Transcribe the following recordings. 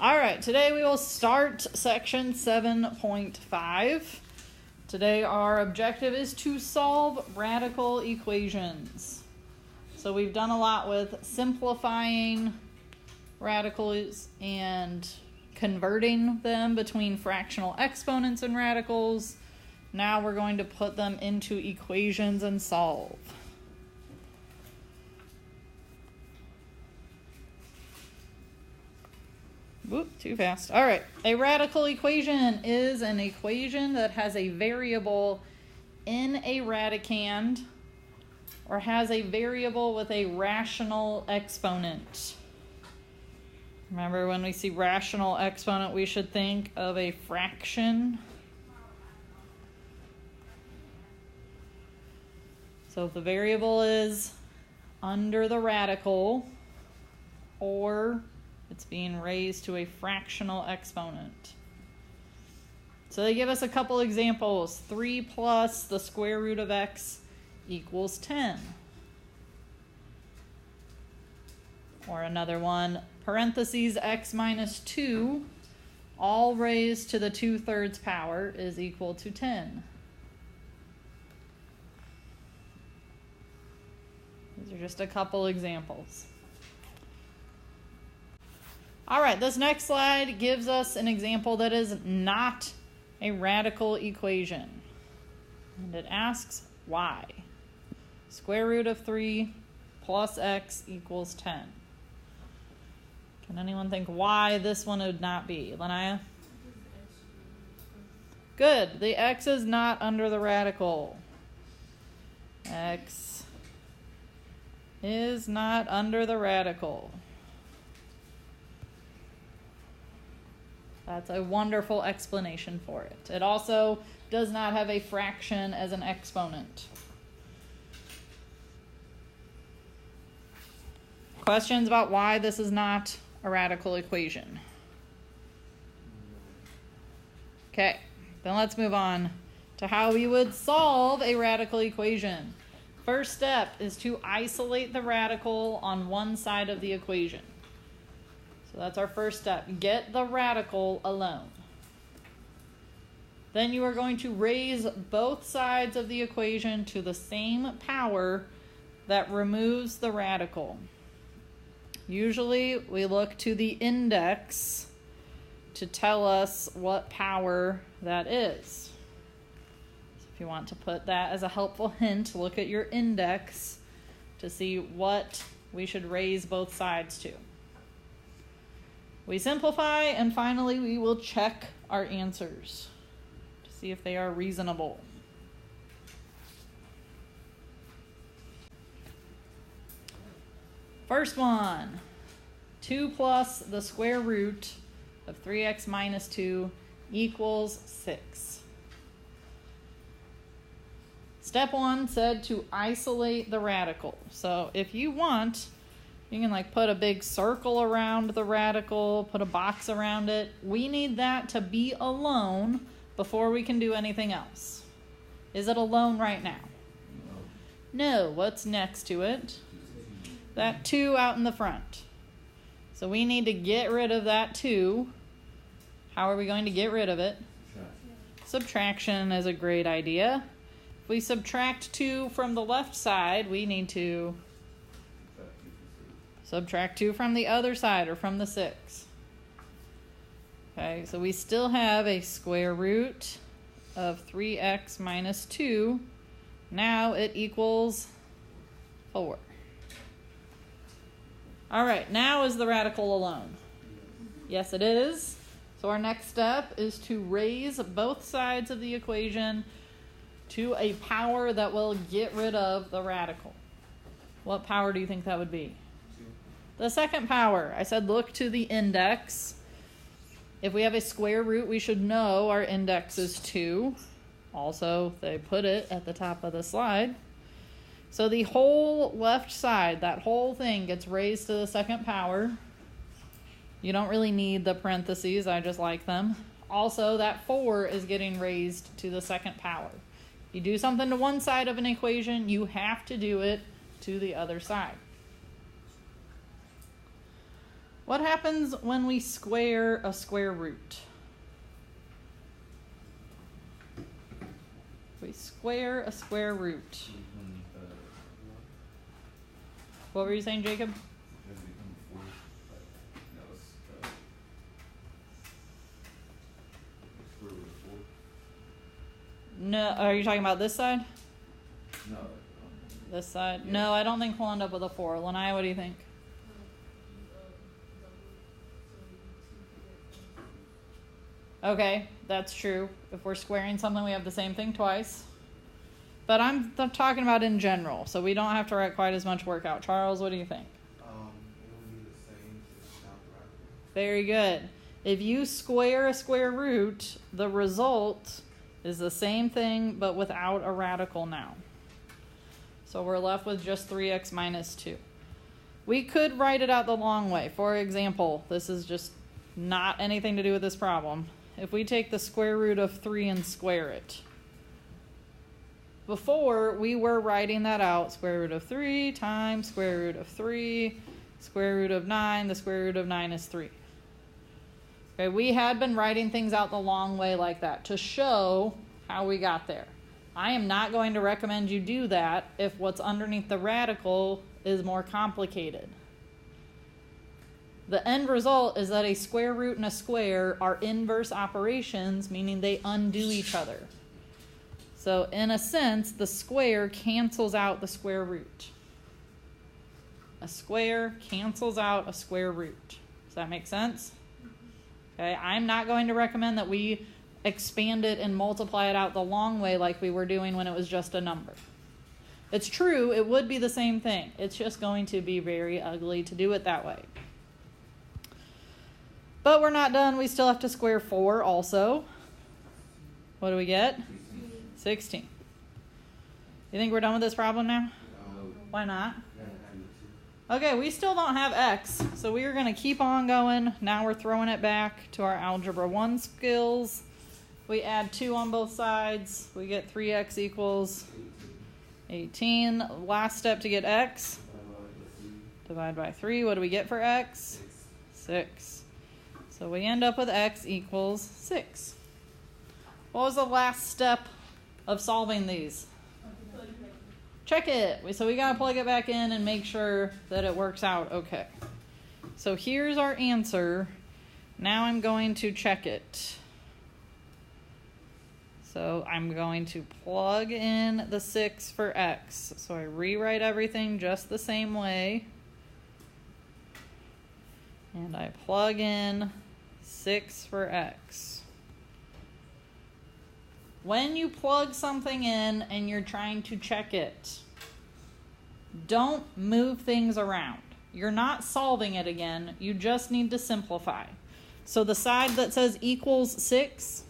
All right, today we will start section 7.5. Today our objective is to solve radical equations. So we've done a lot with simplifying radicals and converting them between fractional exponents and radicals. Now we're going to put them into equations and solve. Whoop, too fast. All right. A radical equation is an equation that has a variable in a radicand or has a variable with a rational exponent. Remember, when we see rational exponent, we should think of a fraction. So if the variable is under the radical, or it's being raised to a fractional exponent. So they give us a couple examples. 3 plus the square root of x equals 10. Or another one, parentheses x minus 2, all raised to the 2/3 power is equal to 10. These are just a couple examples. All right, this next slide gives us an example that is not a radical equation. And it asks why. Square root of 3 plus x equals 10. Can anyone think why this one would not be? Lanaya? Good. The x is not under the radical. X is not under the radical. That's a wonderful explanation for it. It also does not have a fraction as an exponent. Questions about why this is not a radical equation? Okay, then let's move on to how we would solve a radical equation. First step is to isolate the radical on one side of the equation. So that's our first step. Get the radical alone. Then you are going to raise both sides of the equation to the same power that removes the radical. Usually we look to the index to tell us what power that is. So if you want to put that as a helpful hint, look at your index to see what we should raise both sides to. We simplify, and finally we will check our answers to see if they are reasonable. First one, 2 plus the square root of 3x minus 2 equals 6. Step 1 said to isolate the radical. So if you want, you can put a big circle around the radical, put a box around it. We need that to be alone before we can do anything else. Is it alone right now? No. What's next to it? That 2 out in the front. So we need to get rid of that 2. How are we going to get rid of it? Subtraction is a great idea. If we subtract 2 from the left side, we need to subtract 2 from the other side, or from the 6. Okay, so we still have a square root of 3x minus 2. Now it equals 4. All right, now is the radical alone? Yes, it is. So our next step is to raise both sides of the equation to a power that will get rid of the radical. What power do you think that would be? The second power. I said look to the index. If we have a square root, we should know our index is 2. Also, they put it at the top of the slide. So the whole left side, that whole thing gets raised to the second power. You don't really need the parentheses, I just like them. Also, that 4 is getting raised to the second power. If you do something to one side of an equation, you have to do it to the other side. What happens when we square a square root? We square a square root. What were you saying, Jacob? No, are you talking about this side? No. This side? Yeah. No, I don't think we'll end up with a 4. Lanai, what do you think? Okay, that's true. If we're squaring something, we have the same thing twice. But I'm talking about in general, so we don't have to write quite as much work out. Charles, what do you think? It'll be the same. It's not radical. Very good. If you square a square root, the result is the same thing, but without a radical now. So we're left with just 3x minus 2. We could write it out the long way. For example, this is just not anything to do with this problem. If we take the square root of 3 and square it. Before, we were writing that out. Square root of 3 times square root of 3, square root of 9. The square root of 9 is 3. Okay, we had been writing things out the long way like that to show how we got there. I am not going to recommend you do that if what's underneath the radical is more complicated. The end result is that a square root and a square are inverse operations, meaning they undo each other. So in a sense, the square cancels out the square root. A square cancels out a square root. Does that make sense? Okay, I'm not going to recommend that we expand it and multiply it out the long way like we were doing when it was just a number. It's true, it would be the same thing. It's just going to be very ugly to do it that way. But we're not done. We still have to square 4 also. What do we get? 16. You think we're done with this problem now? Why not? Okay, we still don't have x, so we are going to keep on going. Now we're throwing it back to our Algebra 1 skills. We add 2 on both sides. We get 3x equals 18. Last step to get x. Divide by 3. What do we get for x? 6. So we end up with x equals 6. What was the last step of solving these? Check it. So we got to plug it back in and make sure that it works out okay. So here's our answer. Now I'm going to check it. So I'm going to plug in the 6 for x. So I rewrite everything just the same way. And I plug in 6 for x. When you plug something in and you're trying to check it, don't move things around. You're not solving it again. You just need to simplify. So the side that says equals 6,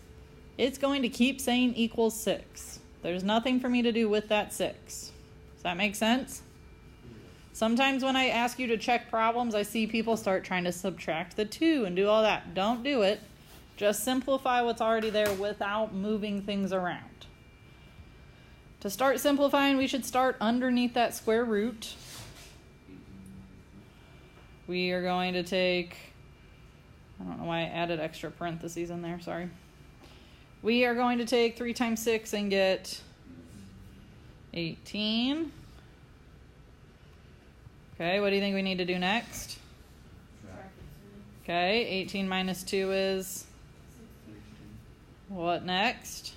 it's going to keep saying equals 6. There's nothing for me to do with that 6. Does that make sense? Sometimes when I ask you to check problems, I see people start trying to subtract the 2 and do all that. Don't do it. Just simplify what's already there without moving things around. To start simplifying, we should start underneath that square root. We are going to take, I don't know why I added extra parentheses in there, sorry. We are going to take 3 times 6 and get 18. Okay, what do you think we need to do next? Okay, 18 minus 2 is? What next?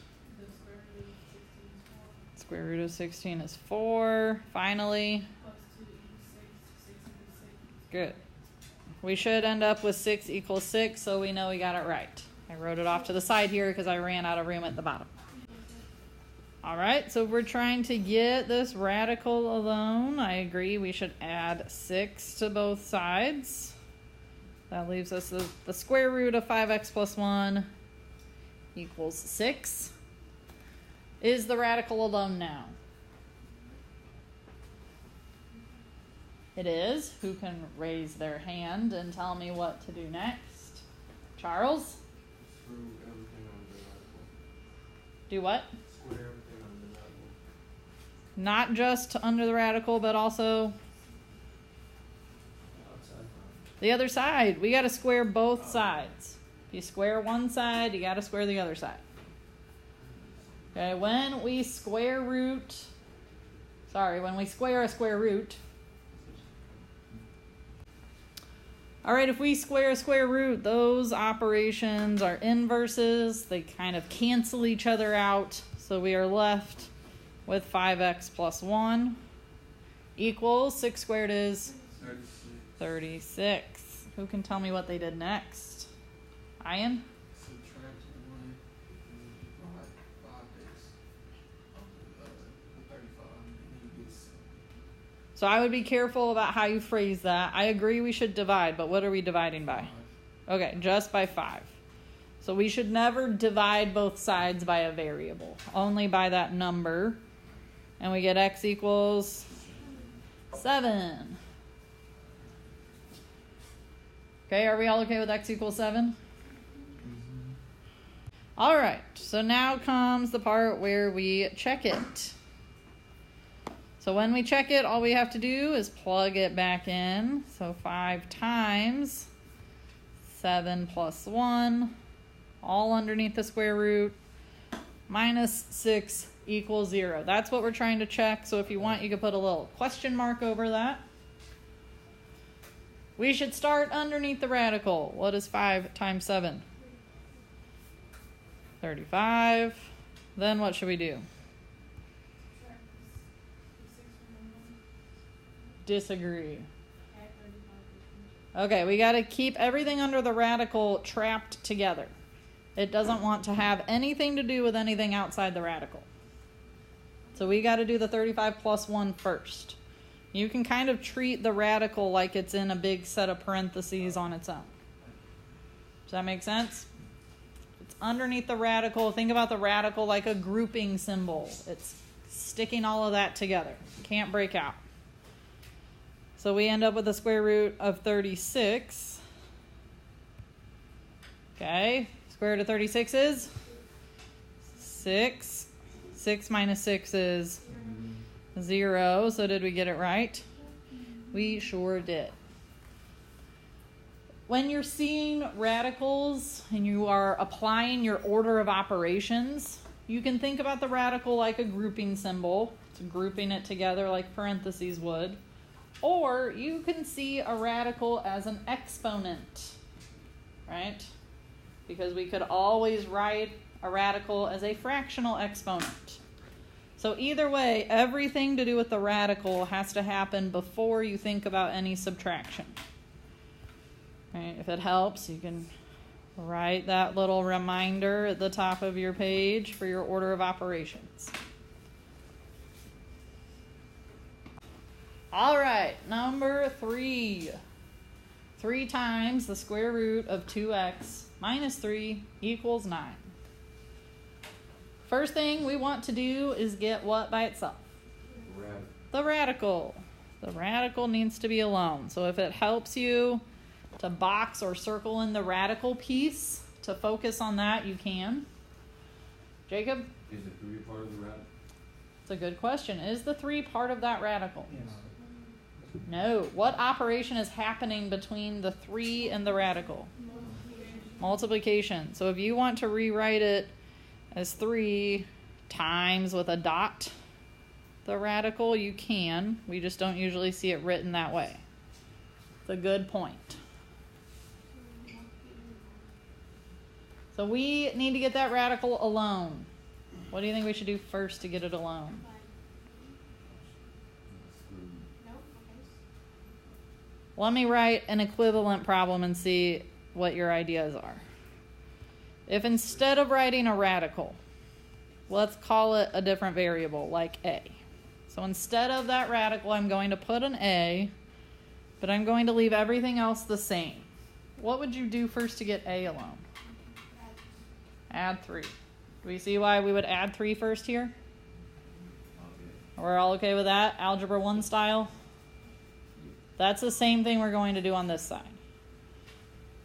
Square root of 16 is 4. Finally. Good. We should end up with 6 equals 6, so we know we got it right. I wrote it off to the side here because I ran out of room at the bottom. All right, so we're trying to get this radical alone. I agree we should add 6 to both sides. That leaves us the square root of 5x plus 1 equals 6. Is the radical alone now? It is. Who can raise their hand and tell me what to do next? Charles? Screw everything on the radical. Do what? Square everything on the radical. Not just under the radical, but also Outside. The other side. We got to square both sides. If you square one side, you got to square the other side. Okay, when we square a square root. All right, if we square a square root, those operations are inverses. They kind of cancel each other out. So we are left with 5x plus 1 equals 6 squared is 36. Who can tell me what they did next? Ian? Subtract 1 and divide 5x of the 35, and you get 7. So I would be careful about how you phrase that. I agree we should divide, but what are we dividing by? Okay, just by 5. So we should never divide both sides by a variable, only by that number. And we get x equals 7. Okay, are we all okay with x equals 7? All right, so now comes the part where we check it. So when we check it, all we have to do is plug it back in. So 5 times 7 plus 1, all underneath the square root, minus 6 equals 0. That's what we're trying to check. So if you want, you could put a little question mark over that. We should start underneath the radical. What is 5 times 7? 35. Then what should we do? Disagree. Okay, we got to keep everything under the radical trapped together. It doesn't want to have anything to do with anything outside the radical. So we got to do the 35 plus 1 first. You can kind of treat the radical like it's in a big set of parentheses on its own. Does that make sense? It's underneath the radical. Think about the radical like a grouping symbol. It's sticking all of that together. Can't break out. So we end up with the square root of 36. Okay, square root of 36 is 6. 6 minus 6 is 0. So did we get it right? We sure did. When you're seeing radicals and you are applying your order of operations, you can think about the radical like a grouping symbol. It's grouping it together like parentheses would. Or you can see a radical as an exponent, right? Because we could always write a radical as a fractional exponent. So either way, everything to do with the radical has to happen before you think about any subtraction. Right? If it helps, you can write that little reminder at the top of your page for your order of operations. All right, number 3. 3 times the square root of 2x minus 3 equals 9. First thing we want to do is get what by itself? The radical. The radical needs to be alone. So if it helps you to box or circle in the radical piece, to focus on that, you can. Jacob? Is the 3 part of the radical? It's a good question. Is the 3 part of that radical? Yes. No. What operation is happening between the 3 and the radical? Multiplication. So if you want to rewrite it as 3 times with a dot the radical, you can. We just don't usually see it written that way. It's a good point. So we need to get that radical alone. What do you think we should do first to get it alone? Let me write an equivalent problem and see what your ideas are. If instead of writing a radical, let's call it a different variable, like a. So instead of that radical, I'm going to put an a, but I'm going to leave everything else the same. What would you do first to get a alone? Add 3. Do we see why we would add 3 first here? We're all okay with that? Algebra 1 style? That's the same thing we're going to do on this side.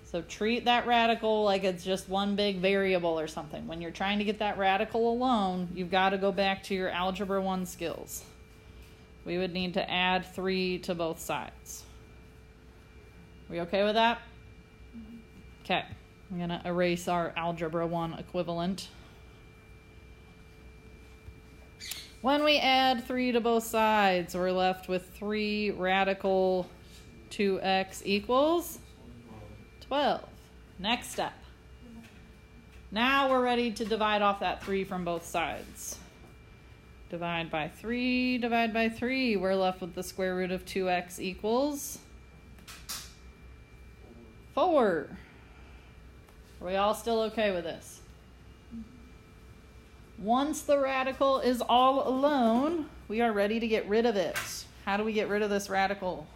So treat that radical like it's just one big variable or something. When you're trying to get that radical alone, you've got to go back to your Algebra 1 skills. We would need to add 3 to both sides. We okay with that? Okay. I'm going to erase our Algebra 1 equivalent. When we add 3 to both sides, we're left with 3 radical 2x equals 12. Next step. Now we're ready to divide off that 3 from both sides. Divide by 3, divide by 3. We're left with the square root of 2x equals 4. Are we all still okay with this? Once the radical is all alone, we are ready to get rid of it. How do we get rid of this radical?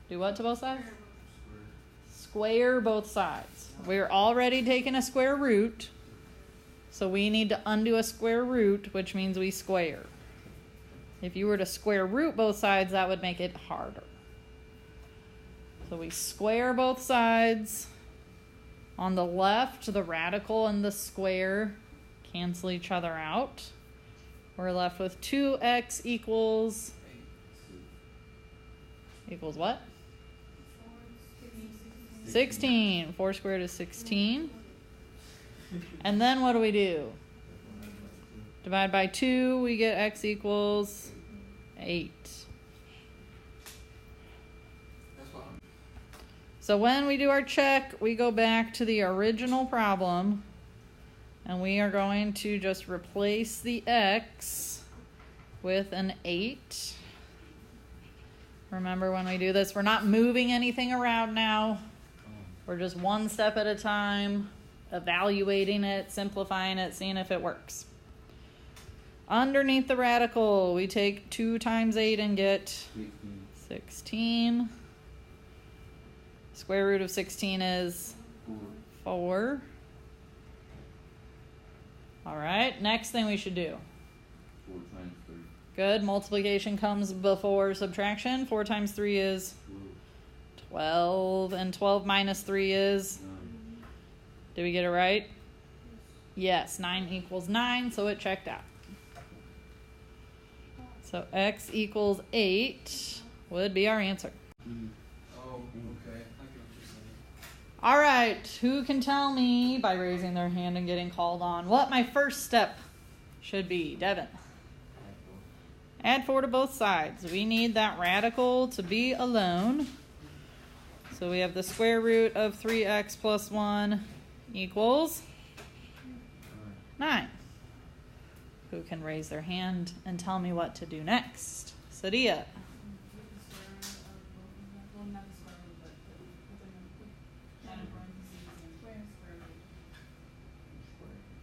Do what to both sides? Square both sides. We're already taking a square root, so we need to undo a square root, which means we square. If you were to square root both sides, that would make it harder. So we square both sides. On the left, the radical and the square cancel each other out. We're left with 2x equals what? 16. 4 squared is 16. And then what do? Divide by 2, we get x equals 8. So when we do our check, we go back to the original problem, and we are going to just replace the x with an 8. Remember, when we do this, we're not moving anything around now. We're just one step at a time, evaluating it, simplifying it, seeing if it works. Underneath the radical, we take 2 times 8 and get 16. Square root of 16 is 4. All right, next thing we should do. 4 times 3. Good, multiplication comes before subtraction. 4 times 3 is 12, and 12 minus 3 is? 9. Did we get it right? Yes, 9 equals 9, so it checked out. So x equals 8 would be our answer. Oh, okay. I get what you're saying. All right, who can tell me, by raising their hand and getting called on, what my first step should be? Devin. Add 4 to both sides. We need that radical to be alone. So we have the square root of 3x plus 1 equals 9. Who can raise their hand and tell me what to do next? Sadia.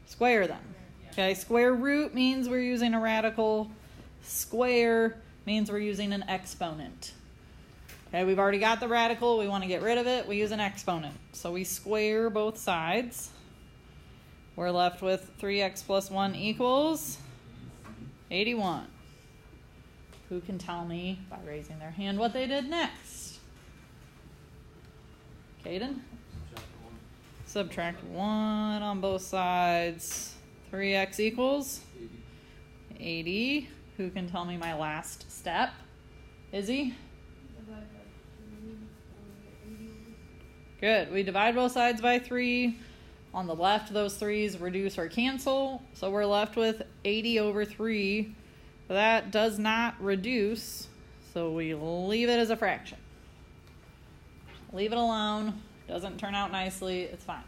Square them. Okay, square root means we're using a radical. Square means we're using an exponent. Okay, we've already got the radical. We want to get rid of it. We use an exponent. So we square both sides. We're left with 3x plus 1 equals 81. Who can tell me, by raising their hand, what they did next? Caden? Subtract 1 on both sides. 3x equals 80. Who can tell me my last step? Izzy? Good. We divide both sides by 3. On the left, those 3's reduce or cancel. So we're left with 80 over 3. That does not reduce, so we leave it as a fraction. Leave it alone. Doesn't turn out nicely. It's fine.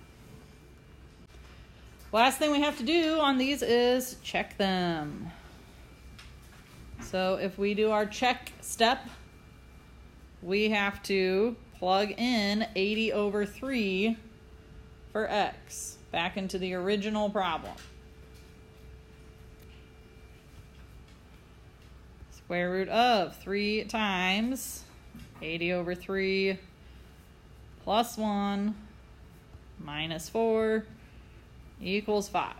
Last thing we have to do on these is check them. So if we do our check step, we have to plug in 80 over 3 for x back into the original problem. Square root of 3 times 80 over 3 plus 1 minus 4 equals 5.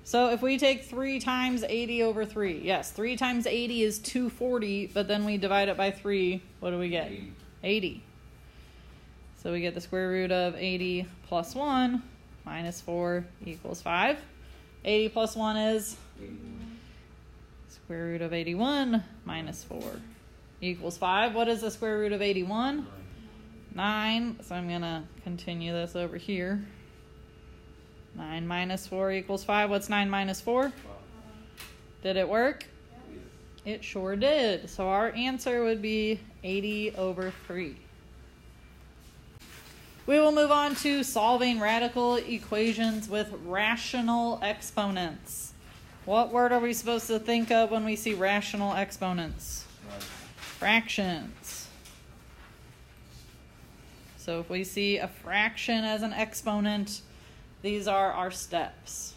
So if we take 3 times 80 over 3, yes, 3 times 80 is 240, but then we divide it by 3, what do we get? 80. So we get the square root of 80 plus 1 minus 4 equals 5. 80 plus 1 is? Square root of 81 minus 4 equals 5. What is the square root of 81? 9. So I'm going to continue this over here. 9 minus 4 equals 5. What's 9 minus 4? Did it work? It sure did. So our answer would be 80 over 3. We will move on to solving radical equations with rational exponents. What word are we supposed to think of when we see rational exponents? Fractions. So if we see a fraction as an exponent, these are our steps.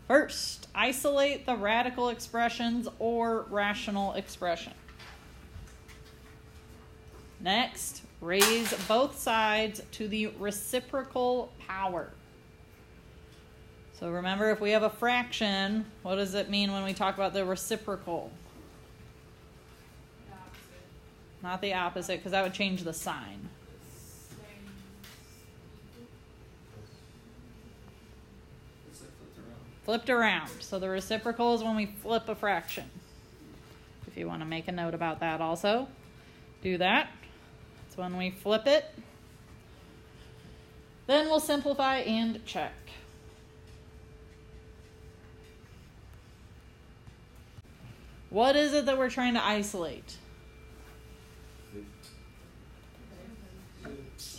First, isolate the radical expressions or rational expression. Next, raise both sides to the reciprocal power. So remember, if we have a fraction, what does it mean when we talk about the reciprocal? The opposite. Not the opposite, because that would change the sign. It's like flipped around. Flipped around. So the reciprocal is when we flip a fraction. If you want to make a note about that also, do that. It's when we flip it. Then we'll simplify and check. What is it that we're trying to isolate?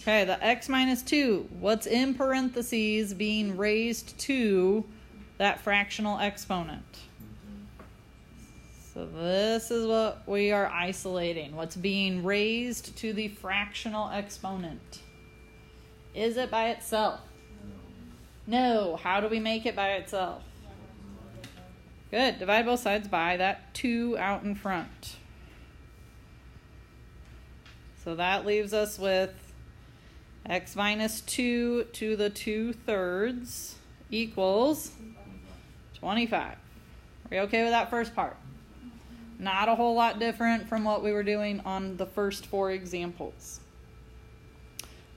Okay, the x minus 2. What's in parentheses being raised to that fractional exponent? So this is what we are isolating. What's being raised to the fractional exponent? Is it by itself? No. How do we make it by itself? Good. Divide both sides by that 2 out in front. So that leaves us with x minus 2 to the 2/3 equals 25. Are we okay with that first part? Not a whole lot different from what we were doing on the first 4 examples.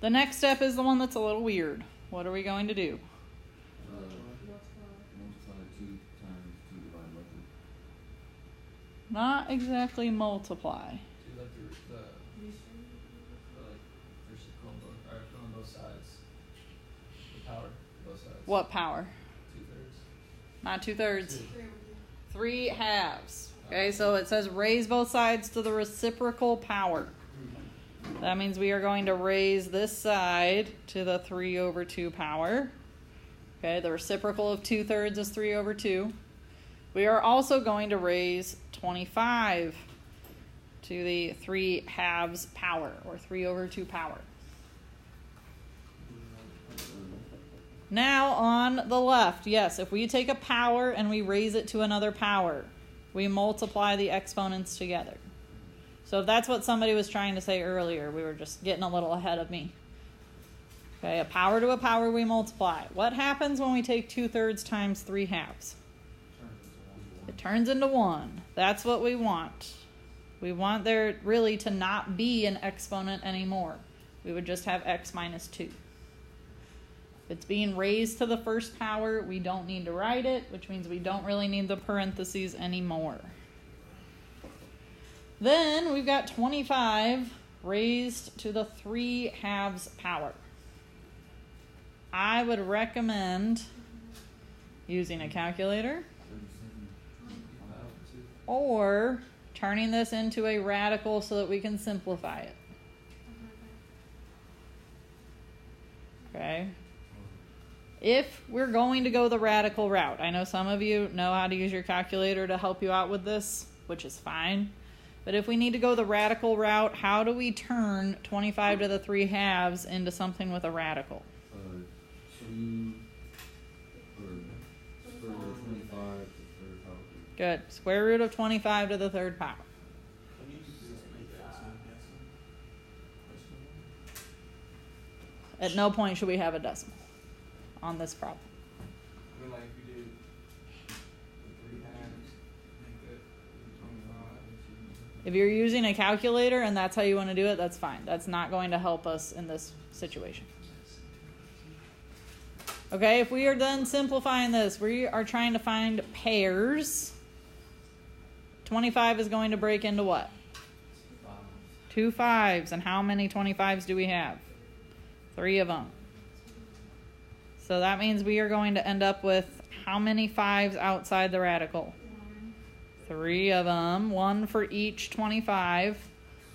The next step is the one that's a little weird. What are we going to do? Multiply 2 times 2 divided by 2. Not exactly multiply. Do like the like reciprocal on both, or on both sides. The power, both sides. What power? 2/3. Not 2/3. 2. 3/2. Okay, so it says raise both sides to the reciprocal power. That means we are going to raise this side to the 3/2 power. Okay, the reciprocal of 2/3 is 3/2. We are also going to raise 25 to the 3/2 power, or 3/2 power. Now on the left, yes, if we take a power and we raise it to another power, we multiply the exponents together. So if that's what somebody was trying to say earlier, we were just getting a little ahead of me. Okay, a power to a power we multiply. What happens when we take 2/3 times 3/2? It turns into 1. That's what we want. We want there really to not be an exponent anymore. We would just have x minus 2. If it's being raised to the first power, we don't need to write it, which means we don't really need the parentheses anymore. Then we've got 25 raised to the 3/2 power. I would recommend using a calculator or turning this into a radical so that we can simplify it. Okay? If we're going to go the radical route, I know some of you know how to use your calculator to help you out with this, which is fine. But if we need to go the radical route, how do we turn 25 to the 3/2 into something with a radical? 2 or square root of 25 to the 3rd power. Good. Square root of 25 to the 3rd power. Can you just make that some decimal? At no point should we have a decimal on this problem. I mean, like if you did the 3/2, make that 25. If you're using a calculator and that's how you want to do it, that's fine. That's not going to help us in this situation. Okay, if we are done simplifying this, we are trying to find pairs 25 is going to break into what? 2 5s. And how many 25s do we have? 3 of them. So that means we are going to end up with how many 5s outside the radical? 3 of them. 1 for each 25.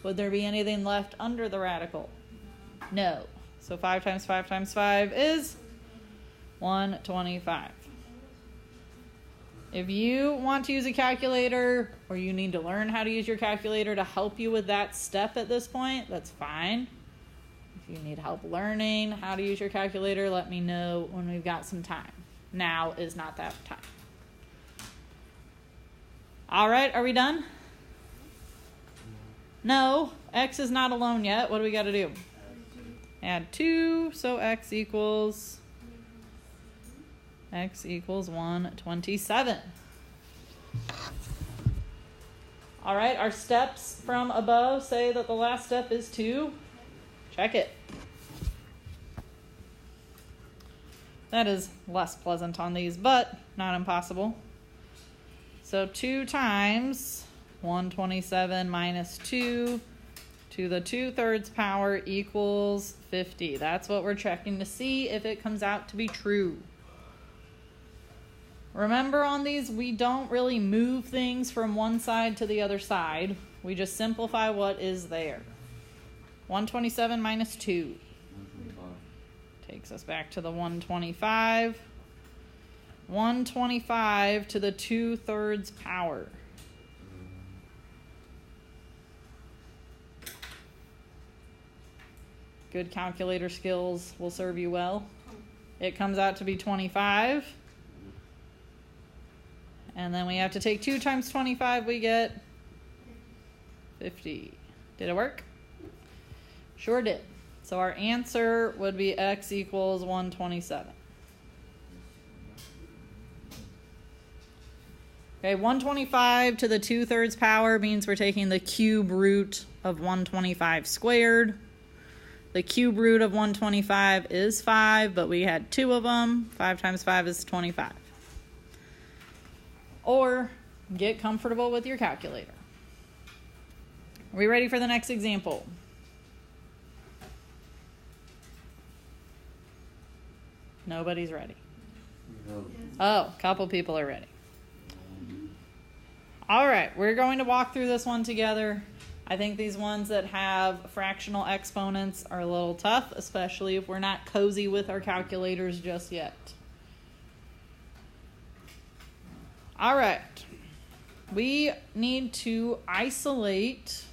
Would there be anything left under the radical? No. So 5 times 5 times 5 is 125. If you want to use a calculator, or you need to learn how to use your calculator to help you with that step at this point, that's fine. If you need help learning how to use your calculator, let me know when we've got some time. Now is not that time. All right, are we done? No, x is not alone yet. What do we got to do? Add 2, so x equals 127. All right, our steps from above say that the last step is 2. Check it. That is less pleasant on these, but not impossible. So 2 times 127 minus 2 to the 2/3 power equals 50. That's what we're checking to see if it comes out to be true. Remember, on these, we don't really move things from one side to the other side. We just simplify what is there. 127 minus 2 takes us back to the 125. 125 to the 2/3 power. Good calculator skills will serve you well. It comes out to be 25. And then we have to take 2 times 25, we get 50. Did it work? Sure did. So our answer would be x equals 127. Okay, 125 to the 2/3 power means we're taking the cube root of 125 squared. The cube root of 125 is 5, but we had 2 of them. 5 times 5 is 25. Or get comfortable with your calculator. Are we ready for the next example? Nobody's ready. Oh, a couple people are ready. All right, we're going to walk through this one together. I think these ones that have fractional exponents are a little tough, especially if we're not cozy with our calculators just yet. All right, we need to isolate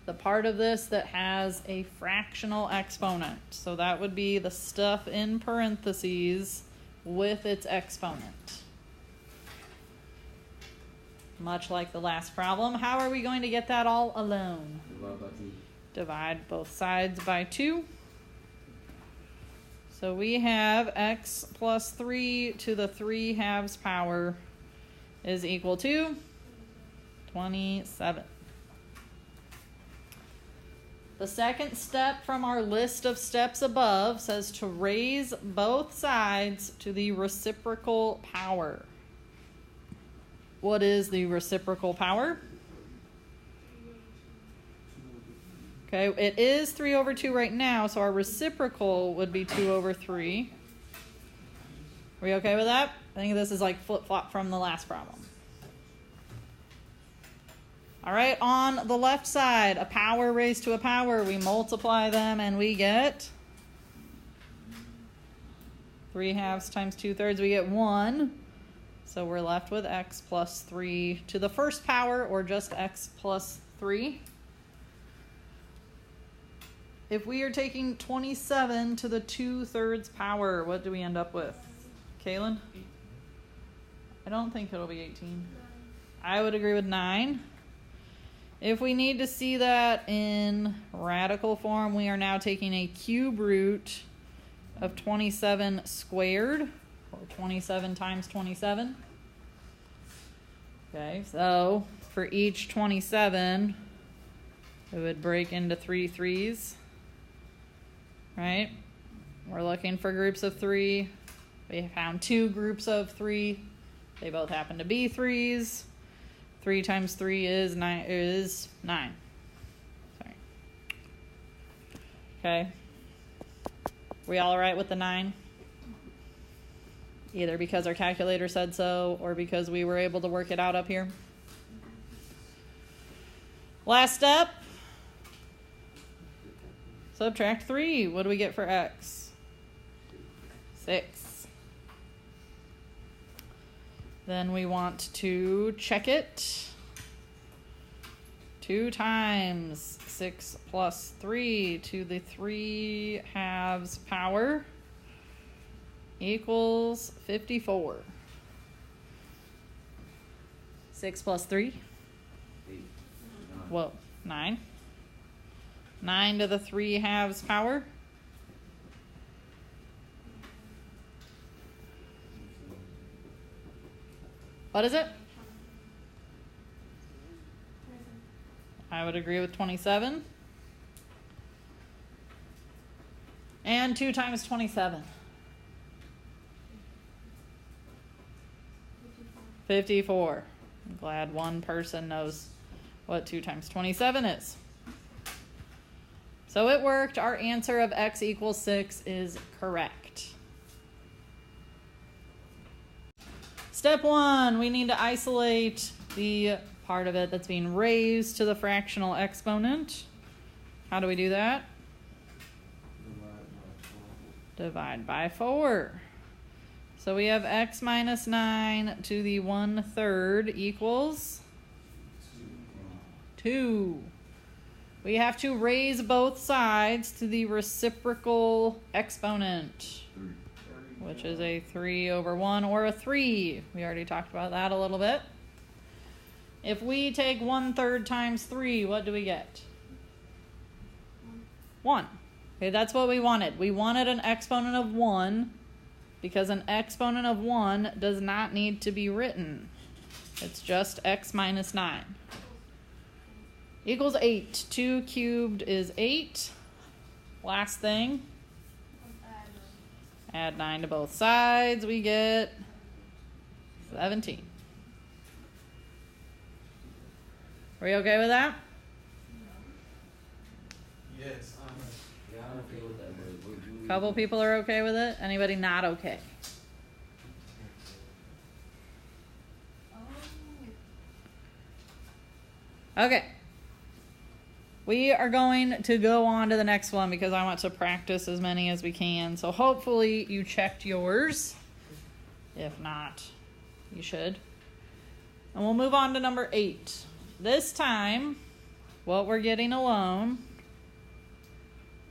the part of this that has a fractional exponent. So that would be the stuff in parentheses with its exponent. Much like the last problem, how are we going to get that all alone? Divide by 2. Divide both sides by 2. So we have x plus 3 to the 3/2 power is equal to 27. The second step from our list of steps above says to raise both sides to the reciprocal power. What is the reciprocal power? Okay, it is 3 over 2 right now, so our reciprocal would be 2 over 3. Are we okay with that? I think this is like flip-flop from the last problem. All right, on the left side, a power raised to a power. We multiply them and we get 3/2 times 2/3. We get 1. So we're left with x plus 3 to the first power, or just x plus 3. If we are taking 27 to the 2/3 power, what do we end up with? Kaylin? I don't think it'll be 18. I would agree with 9. If we need to see that in radical form, we are now taking a cube root of 27 squared, or 27 times 27. Okay, so for each 27, it would break into 3 3s, right? We're looking for groups of 3. We found 2 groups of 3. They both happen to be 3s. 3 times 3 is 9. Sorry. Okay. We all right with the 9? Either because our calculator said so or because we were able to work it out up here. Last step. Subtract 3. What do we get for x? 6. Then we want to check it. 2 times 6 plus 3 to the 3 halves power equals 54. 6 plus 3? 8. Whoa, 9. 9 to the 3 halves power. What is it? I would agree with 27. And 2 times 27. 54. I'm glad one person knows what 2 times 27 is. So it worked. Our answer of x equals 6 is correct. Step 1, we need to isolate the part of it that's being raised to the fractional exponent. How do we do that? Divide by 4. So we have x minus 9 to the 1/3 equals 2. We have to raise both sides to the reciprocal exponent, which is a 3 over 1 or a 3. We already talked about that a little bit. If we take 1/3 times 3, what do we get? 1. Okay, that's what we wanted. We wanted an exponent of 1 because an exponent of 1 does not need to be written. It's just x minus 9. Equals 8. 2 cubed is 8. Last thing. Add 9 to both sides. We get 17. Are we okay with that? Yes. Yeah, I don't feel with that, but Couple people are okay with it. Anybody not okay? Okay. We are going to go on to the next one because I want to practice as many as we can. So hopefully you checked yours. If not, you should. And we'll move on to number 8. This time, what we're getting alone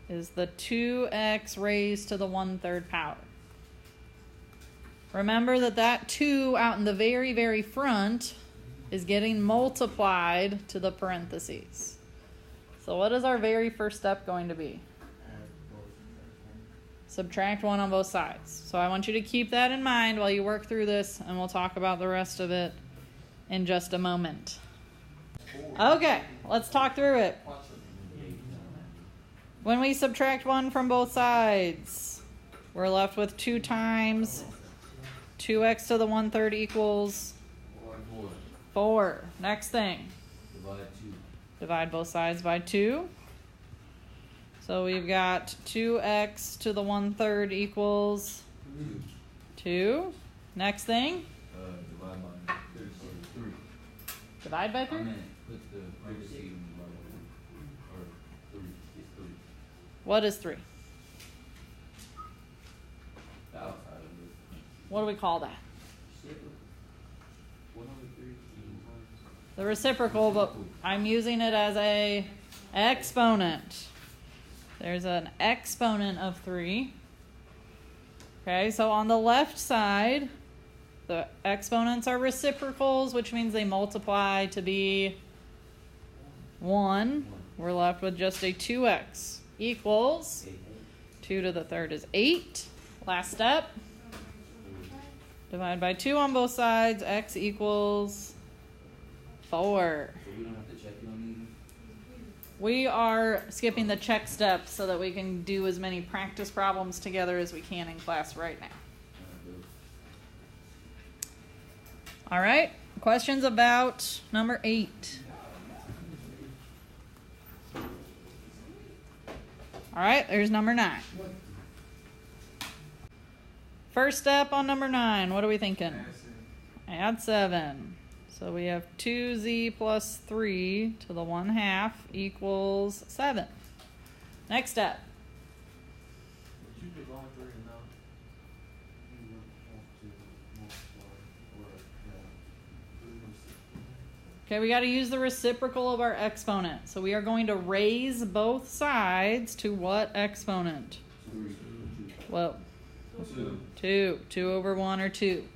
is the 2x raised to the 1/3 power. Remember that 2 out in the very, very front is getting multiplied to the parentheses. So what is our very first step going to be? Subtract 1 on both sides. So I want you to keep that in mind while you work through this, and we'll talk about the rest of it in just a moment. Okay, let's talk through it. When we subtract 1 from both sides, we're left with 2 times 2x to the 1/3 equals 4. Next thing. divide 2. Divide both sides by 2. So we've got 2x to the 1/3 equals 2. Next thing. Divide by 3. Divide by I 3? meant put the parentheses in the right order. Or 3. It's 3. What is 3? The outside of it. What do we call that? 1 over 3. The reciprocal, but I'm using it as a exponent. There's an exponent of 3. Okay, so on the left side, the exponents are reciprocals, which means they multiply to be 1. We're left with just a 2x equals 2 to the 3rd is 8. Last step. Divide by 2 on both sides. X equals 4. So we don't have to check it on these? We are skipping the check step so that we can do as many practice problems together as we can in class right now. All right, questions about number 8? All right, there's number 9. First step on number 9, what are we thinking? Add 7. So we have 2z plus 3 to the 1/2 equals 7. Next step. Would you divide 3 enough? You would have to multiply or Okay, we got to use the reciprocal of our exponent. So we are going to raise both sides to what exponent? 3. Well, 2. 2. 2 over 1 or 2.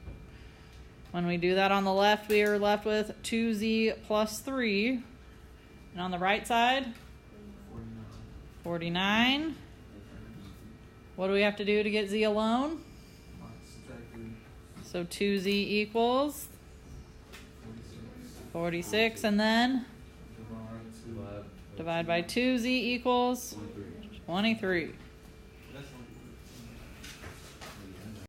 When we do that on the left, we are left with 2z plus 3. And on the right side, 49. What do we have to do to get z alone? So 2z equals 46, and then divide by 2z equals 23.